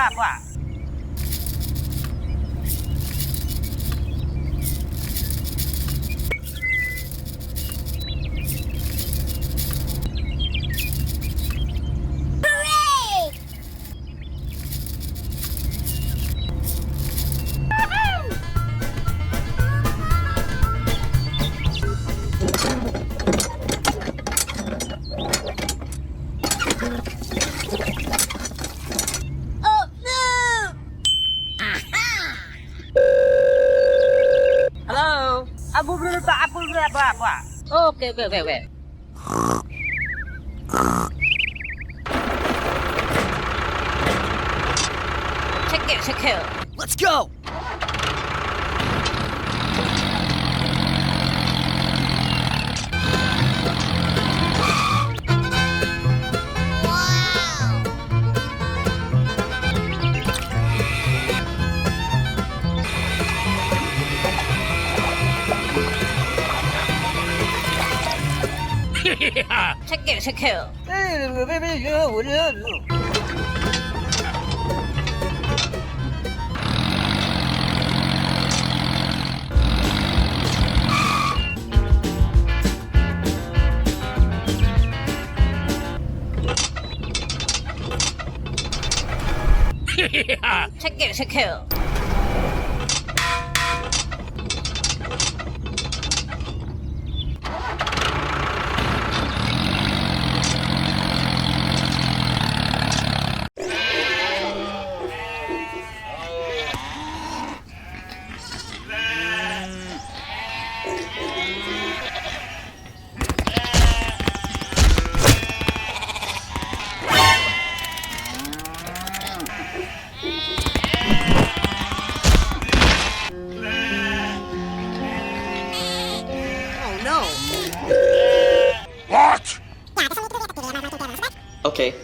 봐. Hello. Abu berapa? Apple berapa? Apa? Oke. Check it. Let's go! Check it. Check it. Oh no! What? Okay.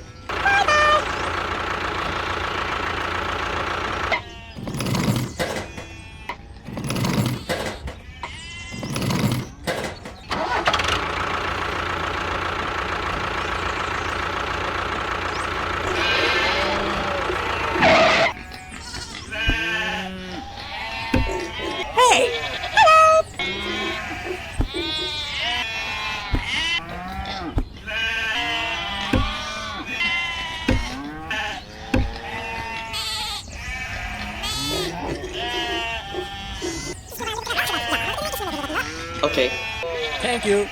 Okay. Thank you.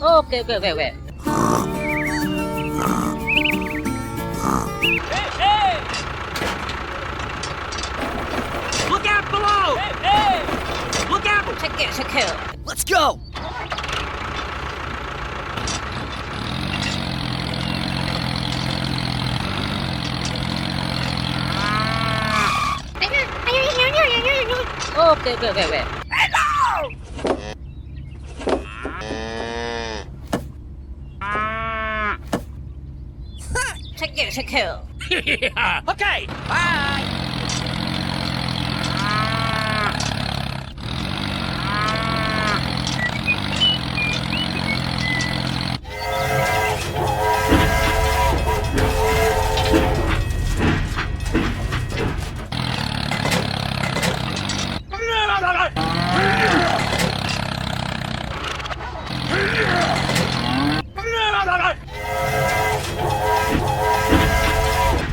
Okay, okay, okay, okay. Hey, hey! Look out below! Hey, hey! Look out! Check it, check it. Let's go! Okay, okay, okay, okay. Check it, check it. Okay, bye!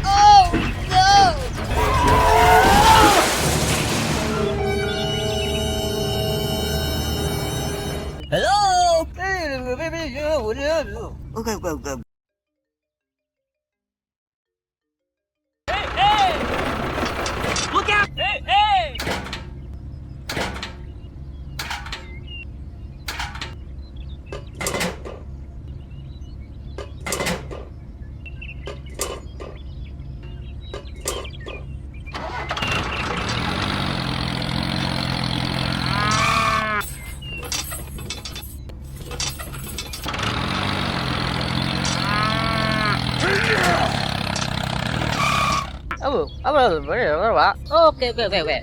Oh, no! Hello? Okay, go, go. Hey, hey! Look out! Hey, hey! Okay, okay, okay, okay.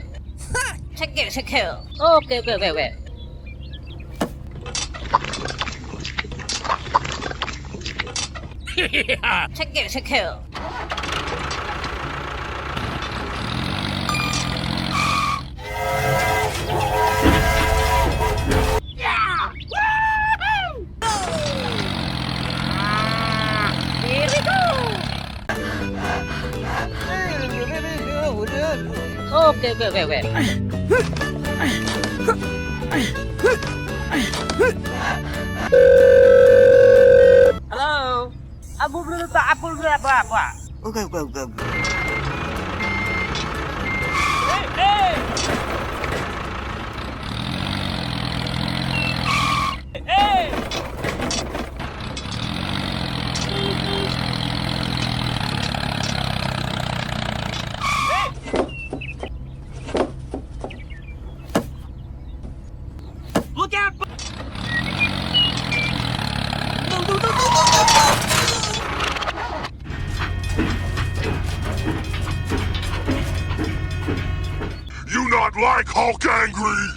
Check it, check it. Okay, okay, okay, okay. Check it, check it. Yeah! Woo-hoo! Here we go! Okay, okay, okay, okay. Hello? Apa? Okay, go, go. Hey, hey! Hey! Look out! You not like Hulk angry?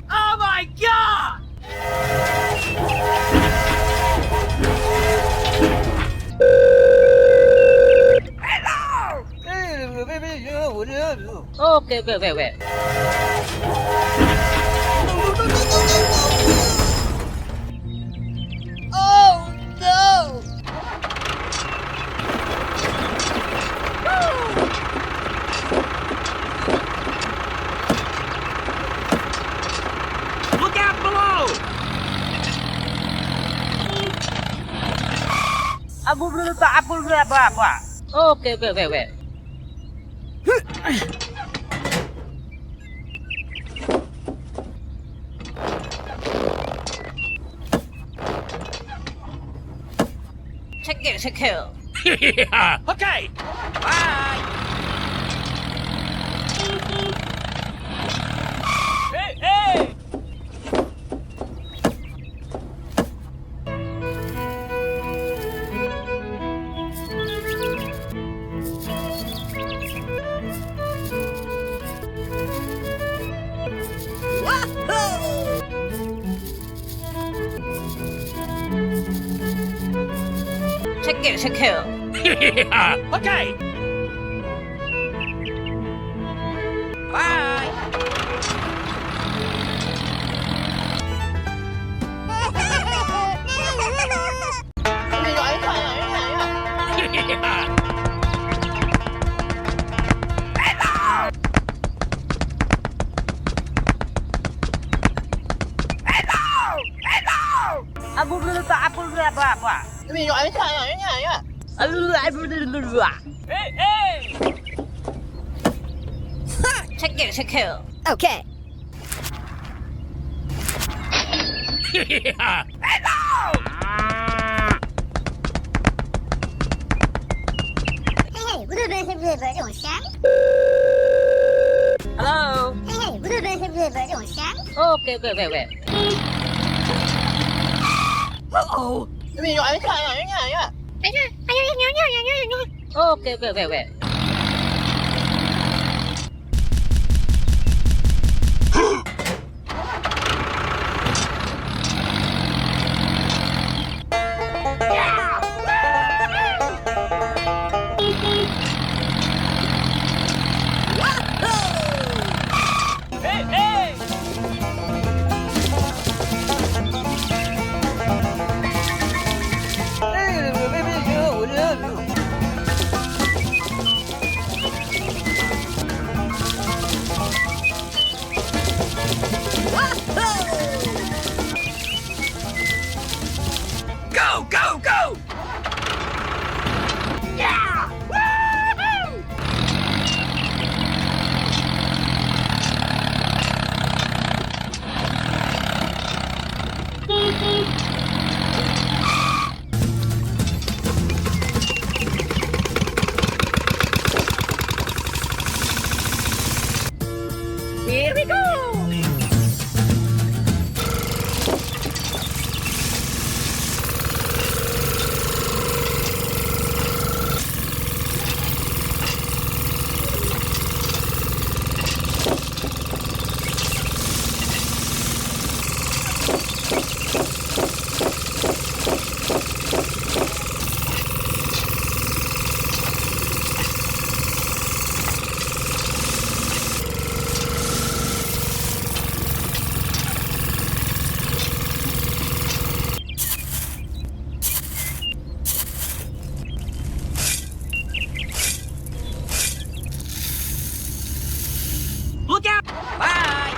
Oh my god! Okay, okay, okay, okay. Oh, no! Look out below! Apa? Okay, okay, okay, okay. Check it, check it. Okay, bye! Hey, hey! Check it, check it. Okay! Bye! Check it, check it. Okay. Hey, bữa bữa bữa bữa đồ sáng. Hello. Hey, bữa bữa bữa đồ sáng. Okay, wait. Uh-oh. Okay, wait. Go, go, go! Here we go. Look out! Bye!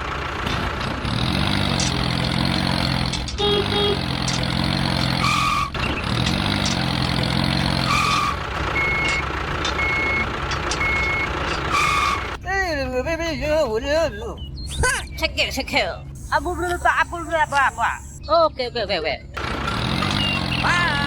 Check it, check it. Okay, wait. Bye!